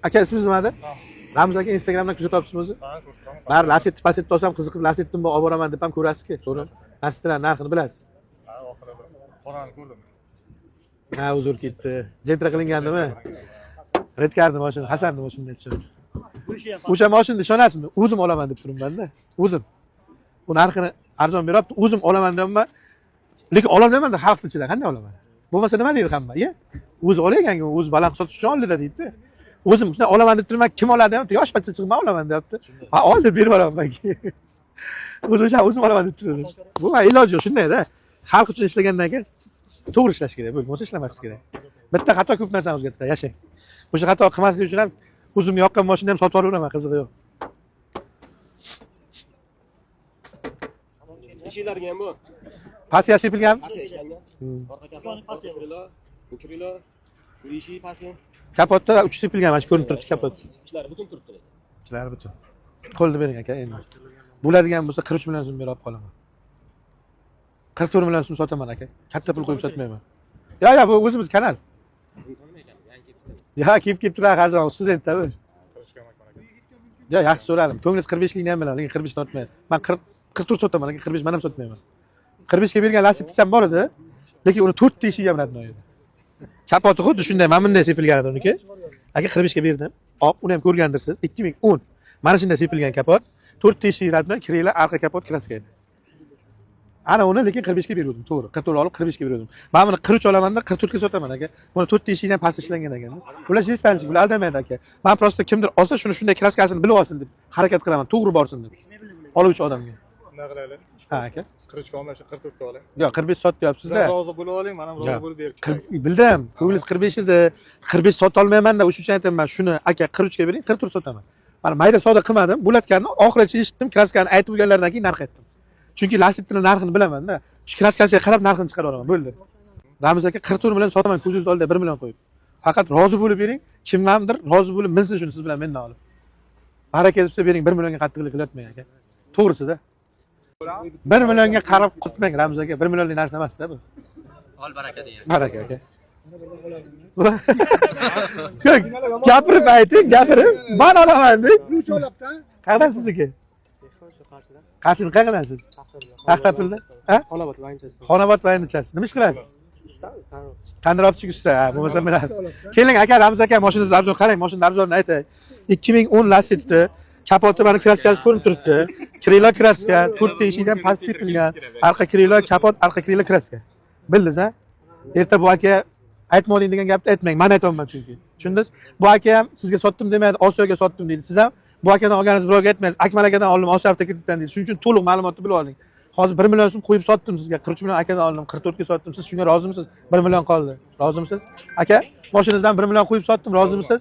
Aka ismingiz nima edi? Ramz aka Instagramdan kuzatyapsizmi o'zi? Ha, ko'rsataman. Bari Lacetti Passatni olsam qiziqib Lacetti'ni olib boraman deb ham ko'rasiz-ku, to'g'rimi? Lacettini narxini bilasiz. Ha, oxiri qorani ko'rdim. Ha, uzr ketdi. Jentra qilingandimi? Redkarni mashina, Hasanni mashinasi tushirdi. O'sha mashinani ishonasizmi? O'zim olaman deb turibman-da. O'zim. Bu narxini arzon beryapti, o'zim olaman deyapman. Lekin ololmayman-da xalq ichida, qanday olaman? Bo'lmasa nima deydi hamma? O'zi olagan-ku, o'zi baland sotish uchun oldi deydi. O'zim shunday olaman deb turibman, kim oladi deyapti? Yosh bachcha chiqib men olaman deyapti. Ha, ol deb berib yuboraman. O'zim olaman deb turdim. Bu iloji yo'q, shunday-da. Xalq uchun ishlagandan keyin to'g'ri ishlash kerak, bo'lmasa ishlamaslik kerak. Bitta xato ko'p narsani o'zgartiradi, yashang. O'sha xato qilmaslik uchun ham o'zimga yoqqan mashinani ham sotib olaveraman, qizig'i yo'q. Eshiklarga ham bu. Pasiya sepilganmi? Pasiya ishlangan. Orqa kapot, krilo, bu eshik pasiya. Kapotda 3 sepilgan, mana shu ko'rinib turibdi kapot. Ishlari butun turibdi. Ishlari butun. Qo'lni bering aka endi. Bo'ladigan bo'lsa 43 million so'm berib qolaman. 44 million so'm sotaman aka. Katta pul qo'yib sotmayman. Yo, bu o'zimiz kanal. Ya, kelib turadi hozir studentda bu. Ya, yaxshi so'radim. Ko'nglingiz 45likni ham biladi, lekin 45 sotmayman. Men 44 sotaman, lekin 45 men ham sotmayman. 45 ga bergan Lacetti ham bor edi, lekin uni 4 ta eshigi ham radnoy edi. Kapoti xuddi shunday, mana bunday sepilgan edi uniki. Aka 45 ga berdim. Hop, uni ham ko'rgandirsiz. 2010. Mana shunday sepilgan kapot, 4 ta eshigi radnoy, kiraylar, arqa kapot kraska edi. Ana uni lekin 45 ga berdim, to'g'ri. 44 olib 45 ga berdim. Men buni 43 olamanda 44 ga sotaman aka. Buni 4 ta eshigdan past ishlangan ekan. Ular jistanchik, bular aldamaydi aka. Men prosta kimdir olsa shuni shunday kraskasini bilib olsin deb harakat qilaman, to'g'ri borsin deb. Oluvchi odamga. Nima qilaylik? Ha aka. 43 ga olmay 44 ga oling. Yo'q, 45 sot deyapsiz-da. Rozi bo'lib oling, men ham rozi bo'lib berib. Bildim. Ko'nglingiz 45 edi. 45 sota olmayman-da, o'shuning uchun aytaman, shuni aka 43 ga bering, 44 sotaman. Mana mayda savdo qilmadim. Bo'latganni oxirigacha eshitdim, kraskani aytib bo'lganlardan keyin narx aytdim. Chunki Lacettining narxini bilaman-da. Shu kraskasiga qarab narxini chiqarib olaman, bo'ldi. Ramiz aka 44 million sotaman, ko'zingiz oldida 1 million qo'yib. Faqat rozi bo'lib bering, kimlardir rozi bo'lib minsin shuni siz bilan mendan olib. Baraka desa bering, 1 millionga qattiqlik qilyapmang aka. To'g'risi-da. 1 millionga qarab qutmang Ramiz aka, 1 millionlik narsa emas-da bu. Ol baraka deyin. Baraka aka. Gapirib ayting, gapirib. Men olaman deb. Qayerdan sizniki? Qarshini qayerdan siz? Taqtapilda? Ha? Xonobod vaynichasi. Nima ish qilasiz? Tandirovchi usta, bo'lmasa men. Keling aka, Ramiz aka, mashinangizni arzon qarang, mashinani arzonini aytay. 2010 Lacetti, kapoti mana kraskasi ko'rinib turibdi. Krilo kraska, 4 ta eshikdan past sepilgan. Arqa krilo kapot, arqa krilo kraska. Bildingiz, ha? Erta bu aka aytmoqing degan gapni aytmang, men aytolmayman chunki. Tushundingiz? Bu aka ham sizga sotdim demaydi, Osiyoga sotdim deydi. Siz ham bu akadan olganingiz birovga aytmaysiz. Akmal akadan oldim, Osiyo avtokreditdan deydi. Shuning uchun to'liq ma'lumotni bilib oling. Hozir 1 million so'm qo'yib sotdim sizga. 43 million akadan oldim, 44 ga sotdim. Siz shunga rozimisiz? 1 million qoldi. Rozimisiz? Aka, mashinangizdan 1 million qo'yib sotdim, rozimisiz?